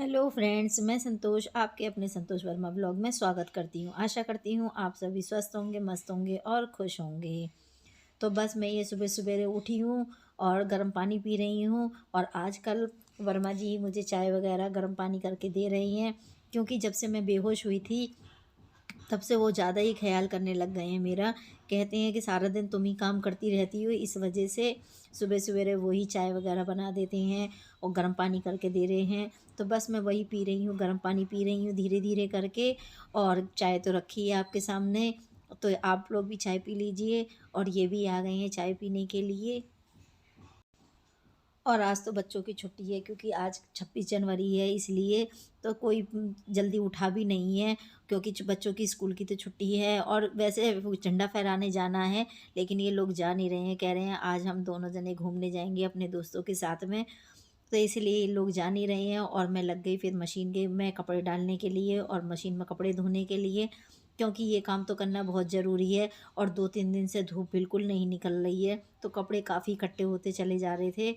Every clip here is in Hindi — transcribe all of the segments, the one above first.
हेलो फ्रेंड्स, मैं संतोष आपके अपने संतोष वर्मा ब्लॉग में स्वागत करती हूँ। आशा करती हूँ आप सभी स्वस्थ होंगे, मस्त होंगे और खुश होंगे। तो बस मैं ये सुबह सवेरे उठी हूँ और गर्म पानी पी रही हूँ। और आजकल वर्मा जी मुझे चाय वगैरह गर्म पानी करके दे रही हैं, क्योंकि जब से मैं बेहोश हुई थी तब से वो ज़्यादा ही ख़्याल करने लग गए हैं मेरा। कहते हैं कि सारा दिन तुम ही काम करती रहती हो, इस वजह से सुबह सवेरे वही चाय वगैरह बना देते हैं और गर्म पानी करके दे रहे हैं। तो बस मैं वही पी रही हूँ, गर्म पानी पी रही हूँ धीरे धीरे करके। और चाय तो रखी है आपके सामने, तो आप लोग भी चाय पी लीजिए। और ये भी आ गए हैं चाय पीने के लिए। और आज तो बच्चों की छुट्टी है, क्योंकि आज 26 जनवरी है, इसलिए तो कोई जल्दी उठा भी नहीं है, क्योंकि बच्चों की स्कूल की तो छुट्टी है। और वैसे वो झंडा फहराने जाना है, लेकिन ये लोग जा नहीं रहे हैं। कह रहे हैं आज हम दोनों जने घूमने जाएंगे अपने दोस्तों के साथ में। तो इसलिए ये लोग जा नहीं रहे हैं और मैं लग गई फिर मशीन के में कपड़े डालने के लिए और मशीन में कपड़े धोने के लिए, क्योंकि ये काम तो करना बहुत ज़रूरी है। और 2-3 दिन से धूप बिल्कुल नहीं निकल रही है, तो कपड़े काफ़ी इकट्ठे होते चले जा रहे थे।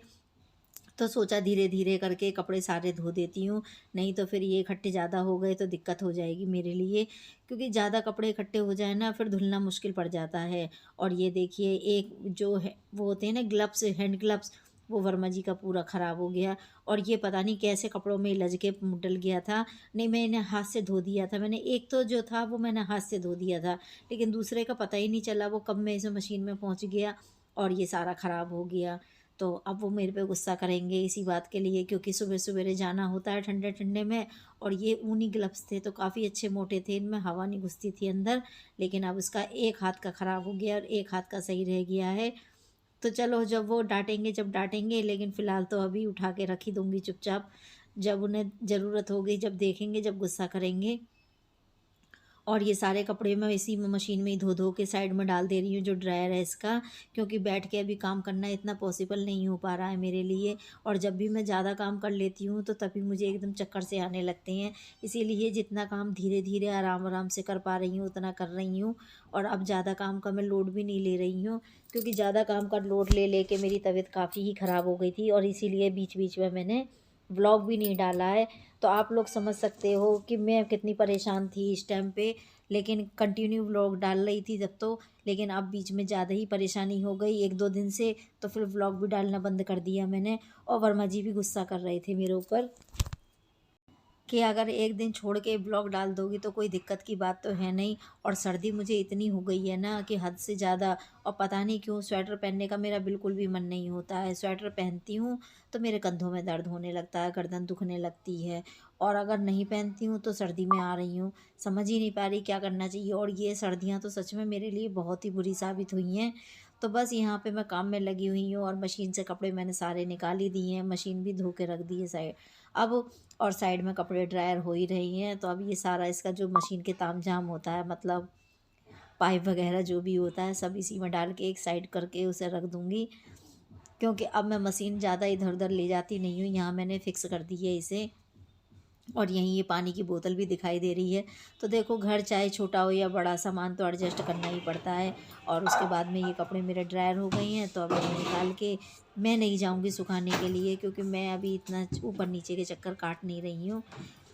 तो सोचा धीरे धीरे करके कपड़े सारे धो देती हूँ, नहीं तो फिर ये इकट्ठे ज़्यादा हो गए तो दिक्कत हो जाएगी मेरे लिए। क्योंकि ज़्यादा कपड़े इकट्ठे हो जाए ना, फिर धुलना मुश्किल पड़ जाता है। और ये देखिए, एक जो है वो होते हैं ना ग्लव्स, हैंड ग्लव्स, वो वर्मा जी का पूरा ख़राब हो गया। और ये पता नहीं कैसे कपड़ों में लज के डल गया था। नहीं, मैंने हाथ से धो दिया था, मैंने एक तो जो था वो मैंने हाथ से धो दिया था, लेकिन दूसरे का पता ही नहीं चला वो कब में इस मशीन में पहुँच गया और ये सारा ख़राब हो गया। तो अब वो मेरे पे गुस्सा करेंगे इसी बात के लिए, क्योंकि सुबह सवेरे जाना होता है ठंडे ठंडे में। और ये ऊनी ग्लव्स थे तो काफ़ी अच्छे मोटे थे, इनमें हवा नहीं घुसती थी अंदर। लेकिन अब इसका एक हाथ का ख़राब हो गया और एक हाथ का सही रह गया है। तो चलो, जब वो डांटेंगे जब डांटेंगे, लेकिन फ़िलहाल तो अभी उठा के रख ही दूँगी चुपचाप। जब उन्हें ज़रूरत होगी, जब देखेंगे, जब गुस्सा करेंगे। और ये सारे कपड़े मैं इसी में मशीन में ही धो धो के साइड में डाल दे रही हूँ, जो ड्रायर है इसका। क्योंकि बैठ के अभी काम करना इतना पॉसिबल नहीं हो पा रहा है मेरे लिए। और जब भी मैं ज़्यादा काम कर लेती हूँ तो तभी मुझे एकदम चक्कर से आने लगते हैं। इसीलिए जितना काम धीरे धीरे आराम आराम से कर पा रही हूँ उतना कर रही हूँ। और अब ज़्यादा काम का मैं लोड भी नहीं ले रही हूँ, क्योंकि ज़्यादा काम का लोड ले लेके मेरी तबीयत काफ़ी ही ख़राब हो गई थी। और इसीलिए बीच बीच में मैंने व्लॉग भी नहीं डाला है। तो आप लोग समझ सकते हो कि मैं कितनी परेशान थी इस टाइम पे। लेकिन कंटिन्यू व्लॉग डाल रही थी जब तो, लेकिन अब बीच में ज़्यादा ही परेशानी हो गई 1-2 दिन से, तो फिर व्लॉग भी डालना बंद कर दिया मैंने। और वर्मा जी भी गुस्सा कर रहे थे मेरे ऊपर कि अगर एक दिन छोड़ के ब्लॉग डाल दोगी तो कोई दिक्कत की बात तो है नहीं। और सर्दी मुझे इतनी हो गई है ना कि हद से ज़्यादा। और पता नहीं क्यों स्वेटर पहनने का मेरा बिल्कुल भी मन नहीं होता है। स्वेटर पहनती हूँ तो मेरे कंधों में दर्द होने लगता है, गर्दन दुखने लगती है। और अगर नहीं पहनती हूँ तो सर्दी में आ रही हूँ, समझ ही नहीं पा रही क्या करना चाहिए। और ये सर्दियाँ तो सच में मेरे लिए बहुत ही बुरी साबित हुई हैं। तो बस यहाँ पे मैं काम में लगी हुई हूँ और मशीन से कपड़े मैंने सारे निकाल ही दिए हैं, मशीन भी धो के रख दी है साइड अब। और साइड में कपड़े ड्रायर हो ही रही हैं। तो अब ये सारा इसका जो मशीन के तामझाम होता है, मतलब पाइप वगैरह जो भी होता है, सब इसी में डाल के एक साइड करके उसे रख दूँगी। क्योंकि अब मैं मशीन ज़्यादा इधर उधर ले जाती नहीं हूँ, यहाँ मैंने फ़िक्स कर दी है इसे। और यहीं ये पानी की बोतल भी दिखाई दे रही है। तो देखो, घर चाहे छोटा हो या बड़ा, सामान तो एडजस्ट करना ही पड़ता है। और उसके बाद में ये कपड़े मेरे ड्रायर हो गई हैं, तो अब इन्हें निकाल के मैं नहीं जाऊंगी सुखाने के लिए, क्योंकि मैं अभी इतना ऊपर नीचे के चक्कर काट नहीं रही हूँ।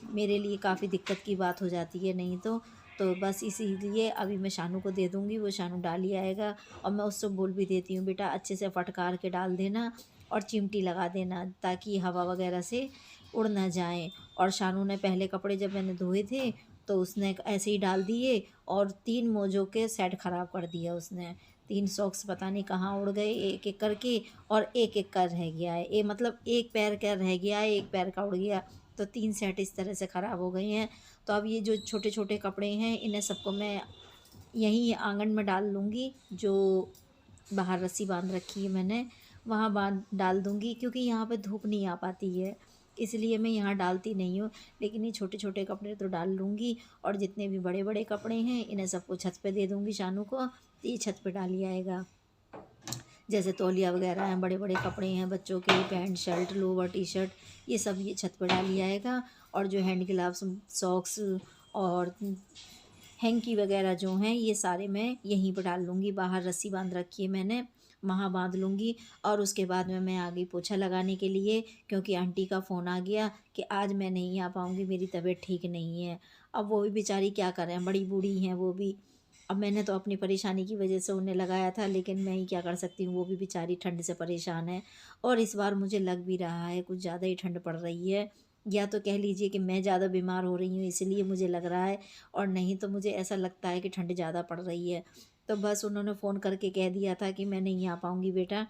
मेरे लिए काफ़ी दिक्कत की बात हो जाती है नहीं तो बस इसीलिए अभी मैं शानू को दे दूँगी, वो शानू डाल ही आएगा। और मैं उससे बोल भी देती हूँ, बेटा अच्छे से फटकार के डाल देना और चिमटी लगा देना, ताकि हवा वगैरह से उड़ ना जाए। और शानू ने पहले कपड़े जब मैंने धोए थे तो उसने ऐसे ही डाल दिए और 3 मोजों के सेट ख़राब कर दिया उसने। 3 सॉक्स पता नहीं कहाँ उड़ गए एक-एक करके। और एक-एक का रह गया है, मतलब एक पैर का रह गया है, एक पैर का उड़ गया। तो 3 सेट इस तरह से ख़राब हो गए हैं। तो अब ये जो छोटे-छोटे कपड़े हैं, इन्हें सबको मैं यहीं आँगन में डाल लूँगी, जो बाहर रस्सी बाँध रखी है मैंने, वहाँ बाँध डाल दूँगी, क्योंकि यहाँ पे धूप नहीं आ पाती है, इसलिए मैं यहाँ डालती नहीं हूँ। लेकिन ये छोटे-छोटे कपड़े तो डाल लूँगी। और जितने भी बड़े-बड़े कपड़े हैं, इन्हें सबको छत पे दे दूँगी शानू को, तो ये छत पे डाल ही आएगा। जैसे तौलिया वगैरह हैं, बड़े-बड़े कपड़े हैं बच्चों के, पैंट शर्ट लोअर टी-शर्ट, ये सब ये छत पे डाल ही आएगा। और जो हैंड ग्लव्स, सॉक्स और हैंकी वगैरह जो हैं, ये सारे मैं यहीं पर डाल लूँगी। बाहर रस्सी बांध रखी है मैंने, वहाँ बांध लूँगी। और उसके बाद में मैं आ गई पोछा लगाने के लिए, क्योंकि आंटी का फ़ोन आ गया कि आज मैं नहीं आ पाऊँगी, मेरी तबीयत ठीक नहीं है। अब वो भी बेचारी क्या करें, बड़ी बूढ़ी हैं वो भी। अब मैंने तो अपनी परेशानी की वजह से उन्हें लगाया था, लेकिन मैं ही क्या कर सकती हूँ, वो भी बेचारी ठंड से परेशान है। और इस बार मुझे लग भी रहा है कुछ ज़्यादा ही ठंड पड़ रही है, या तो कह लीजिए कि मैं ज़्यादा बीमार हो रही हूँ इसलिए मुझे लग रहा है, और नहीं तो मुझे ऐसा लगता है कि ठंड ज़्यादा पड़ रही है। तो बस उन्होंने फ़ोन करके कह दिया था कि मैं नहीं आ पाऊँगी बेटा,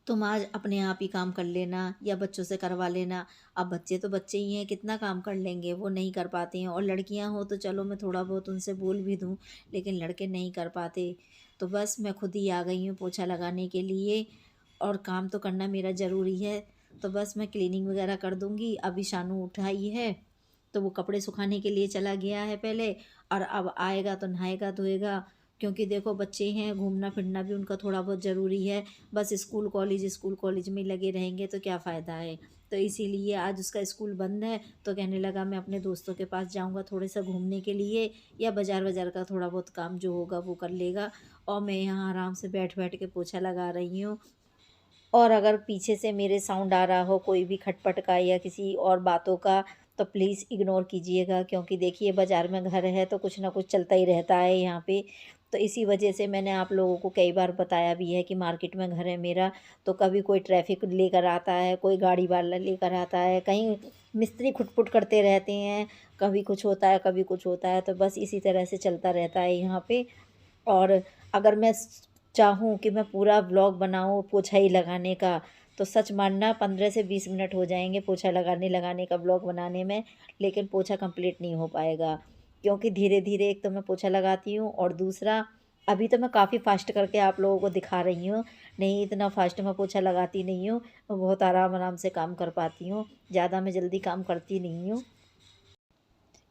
तुम आज अपने आप ही काम कर लेना या बच्चों से करवा लेना। अब बच्चे तो बच्चे ही हैं, कितना काम कर लेंगे, वो नहीं कर पाते हैं। और लड़कियां हो तो चलो मैं थोड़ा बहुत उनसे बोल भी दूं, लेकिन लड़के नहीं कर पाते। तो बस मैं खुद ही आ गई हूँ पोछा लगाने के लिए, और काम तो करना मेरा ज़रूरी है। तो बस मैं क्लीनिंग वगैरह कर दूंगी। अभी शानू उठाई है तो वो कपड़े सुखाने के लिए चला गया है पहले, और अब आएगा तो नहाएगा धोएगा, क्योंकि देखो बच्चे हैं, घूमना फिरना भी उनका थोड़ा बहुत ज़रूरी है। बस स्कूल कॉलेज में लगे रहेंगे तो क्या फ़ायदा है। तो इसीलिए आज उसका स्कूल बंद है, तो कहने लगा मैं अपने दोस्तों के पास जाऊंगा थोड़े सा घूमने के लिए, या बाज़ार बाज़ार का थोड़ा बहुत काम जो होगा वो कर लेगा। और मैं यहाँ आराम से बैठ बैठ के पोछा लगा रही हूँ। और अगर पीछे से मेरे साउंड आ रहा हो कोई भी खटपट का या किसी और बातों का, तो प्लीज़ इग्नोर कीजिएगा, क्योंकि देखिए बाज़ार में घर है तो कुछ ना कुछ चलता ही रहता है यहाँ पे। तो इसी वजह से मैंने आप लोगों को कई बार बताया भी है कि मार्केट में घर है मेरा, तो कभी कोई ट्रैफिक लेकर आता है, कोई गाड़ी वाला लेकर आता है, कहीं मिस्त्री खुटपुट करते रहते हैं, कभी कुछ होता है कभी कुछ होता है। तो बस इसी तरह से चलता रहता है यहाँ पे। और अगर मैं चाहूँ कि मैं पूरा व्लॉग बनाऊँ पोछा ही लगाने का, तो सच मानना 15 से 20 मिनट हो जाएंगे पोछा लगाने लगाने का व्लॉग बनाने में, लेकिन पोछा कंप्लीट नहीं हो पाएगा। क्योंकि धीरे धीरे एक तो मैं पोछा लगाती हूँ, और दूसरा अभी तो मैं काफ़ी फास्ट करके आप लोगों को दिखा रही हूँ, नहीं इतना फास्ट मैं पोछा लगाती नहीं हूँ। मैं बहुत आराम आराम से काम कर पाती हूँ, ज़्यादा मैं जल्दी काम करती नहीं हूँ,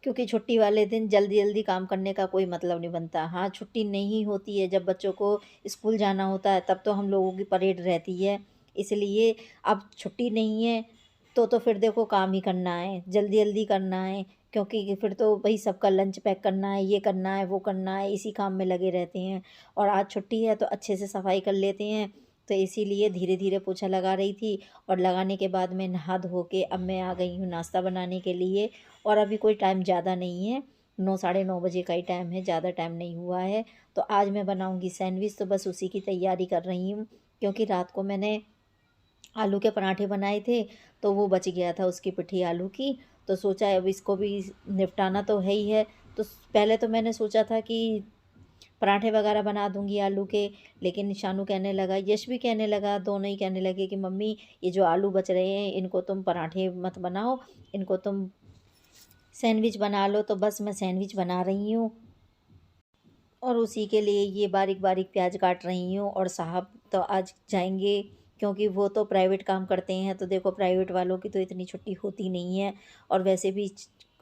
क्योंकि छुट्टी वाले दिन जल्दी जल्दी काम करने का कोई मतलब नहीं बनता। हाँ, छुट्टी नहीं होती है, जब बच्चों को स्कूल जाना होता है तब तो हम लोगों की परेड रहती है। इसलिए अब छुट्टी नहीं है तो फिर देखो काम ही करना है, जल्दी जल्दी करना है, क्योंकि फिर तो भाई सबका लंच पैक करना है, ये करना है वो करना है, इसी काम में लगे रहते हैं। और आज छुट्टी है तो अच्छे से सफाई कर लेते हैं। तो इसीलिए धीरे धीरे पोछा लगा रही थी, और लगाने के बाद मैं नहा धो के अब मैं आ गई हूँ नाश्ता बनाने के लिए। और अभी कोई टाइम ज़्यादा नहीं है, 9 साढ़े 9 बजे का ही टाइम है, ज़्यादा टाइम नहीं हुआ है। तो आज मैं बनाऊंगी सैंडविच, तो बस उसी की तैयारी कर रही हूँ, क्योंकि रात को मैंने आलू के पराठे बनाए थे, तो वो बच गया था उसकी पिठी आलू की। तो सोचा अब इसको भी निपटाना तो है ही है। तो पहले तो मैंने सोचा था कि पराठे वगैरह बना दूंगी आलू के, लेकिन शानू कहने लगा, यश भी कहने लगा, दोनों ही कहने लगे कि मम्मी ये जो आलू बच रहे हैं इनको तुम पराठे मत बनाओ, इनको तुम सैंडविच बना लो। तो बस मैं सैंडविच बना रही हूँ, और उसी के लिए ये बारीक बारीक प्याज काट रही हूँ। और साहब तो आज जाएंगे, क्योंकि वो तो प्राइवेट काम करते हैं, तो देखो प्राइवेट वालों की तो इतनी छुट्टी होती नहीं है, और वैसे भी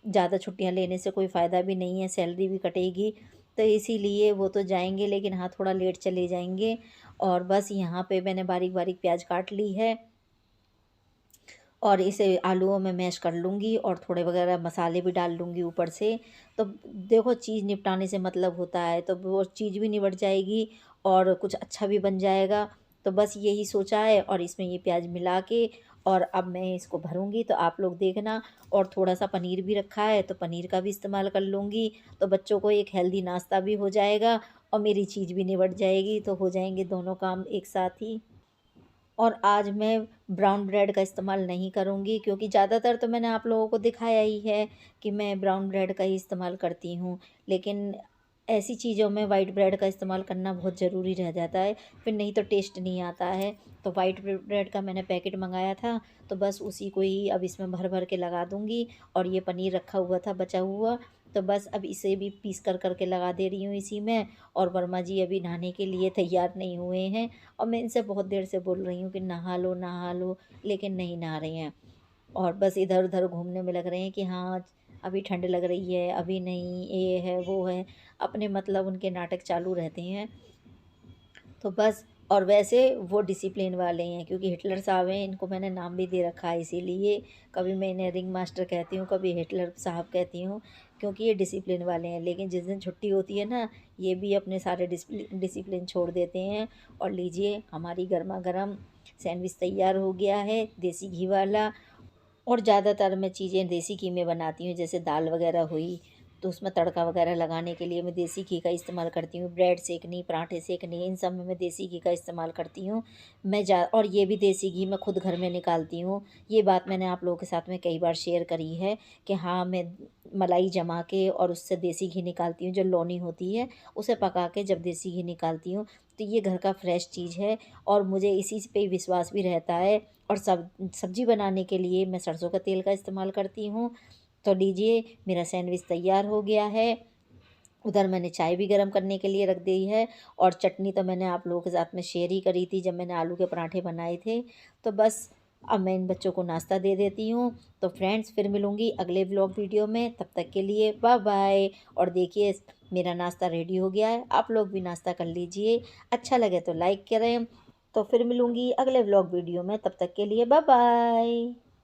ज़्यादा छुट्टियां लेने से कोई फ़ायदा भी नहीं है, सैलरी भी कटेगी। तो इसीलिए वो तो जाएंगे, लेकिन हाँ थोड़ा लेट चले जाएंगे। और बस यहाँ पे मैंने बारीक बारीक प्याज काट ली है, और इसे आलूओं में मैश कर लूँगी, और थोड़े वगैरह मसाले भी डाल लूँगी ऊपर से। तो देखो चीज़ निपटाने से मतलब होता है, तो वो चीज़ भी निपट जाएगी और कुछ अच्छा भी बन जाएगा। तो बस यही सोचा है, और इसमें ये प्याज मिला के और अब मैं इसको भरूँगी, तो आप लोग देखना। और थोड़ा सा पनीर भी रखा है, तो पनीर का भी इस्तेमाल कर लूँगी, तो बच्चों को एक हेल्दी नाश्ता भी हो जाएगा, और मेरी चीज़ भी निपट जाएगी, तो हो जाएंगे दोनों काम एक साथ ही। और आज मैं ब्राउन ब्रेड का इस्तेमाल नहीं करूँगी, क्योंकि ज़्यादातर तो मैंने आप लोगों को दिखाया ही है कि मैं ब्राउन ब्रेड का ही इस्तेमाल करती हूँ। लेकिन ऐसी चीज़ों में वाइट ब्रेड का इस्तेमाल करना बहुत ज़रूरी रह जाता है, फिर नहीं तो टेस्ट नहीं आता है। तो वाइट ब्रेड का मैंने पैकेट मंगाया था, तो बस उसी को ही अब इसमें भर भर के लगा दूँगी। और ये पनीर रखा हुआ था बचा हुआ, तो बस अब इसे भी पीस कर करके लगा दे रही हूँ इसी में। और वर्मा जी अभी नहाने के लिए तैयार नहीं हुए हैं, और मैं इनसे बहुत देर से बोल रही हूँ कि नहा लो नहा लो, लेकिन नहीं नहा रहे हैं। और बस इधर उधर घूमने में लग रहे हैं कि हाँ अभी ठंड लग रही है, अभी नहीं, ये है वो है, अपने मतलब उनके नाटक चालू रहते हैं। तो बस, और वैसे वो डिसिप्लिन वाले हैं, क्योंकि हिटलर साहब हैं, इनको मैंने नाम भी दे रखा है इसीलिए। कभी मैं इन्हें रिंग मास्टर कहती हूँ, कभी हिटलर साहब कहती हूँ, क्योंकि ये डिसिप्लिन वाले हैं। लेकिन जिस दिन छुट्टी होती है ना, ये भी अपने सारे डिसिप्लिन छोड़ देते हैं। और लीजिए, हमारी गर्मा गर्म सैंडविच तैयार हो गया है, देसी घी वाला। और ज़्यादातर मैं चीज़ें देसी घी में बनाती हूँ, जैसे दाल वगैरह हुई तो उसमें तड़का वगैरह लगाने के लिए मैं देसी घी का इस्तेमाल करती हूँ। ब्रेड सेकनी, पराठे सेकने, इन सब में मैं देसी घी का इस्तेमाल करती हूँ। और ये भी देसी घी मैं खुद घर में निकालती हूँ। ये बात मैंने आप लोगों के साथ में कई बार शेयर करी है कि हाँ, मैं मलाई जमा के और उससे देसी घी निकालती हूँ, जो लोनी होती है उसे पका के जब देसी घी निकालती हूँ तो ये घर का फ्रेश चीज़ है। और मुझे इसी पे ही विश्वास भी रहता है। और सब्ज़ी बनाने के लिए मैं सरसों का तेल का इस्तेमाल करती हूँ। तो लीजिए, मेरा सैंडविच तैयार हो गया है। उधर मैंने चाय भी गर्म करने के लिए रख दी है। और चटनी तो मैंने आप लोगों के साथ में शेयर ही करी थी जब मैंने आलू के पराठे बनाए थे। तो बस अब मैं इन बच्चों को नाश्ता दे देती हूँ। तो फ्रेंड्स, फिर मिलूँगी अगले व्लॉग वीडियो में, तब तक के लिए बाय बाय। और देखिए, मेरा नाश्ता रेडी हो गया है, आप लोग भी नाश्ता कर लीजिए। अच्छा लगे तो लाइक करें। तो फिर मिलूँगी अगले व्लॉग वीडियो में, तब तक के लिए बाय बाय।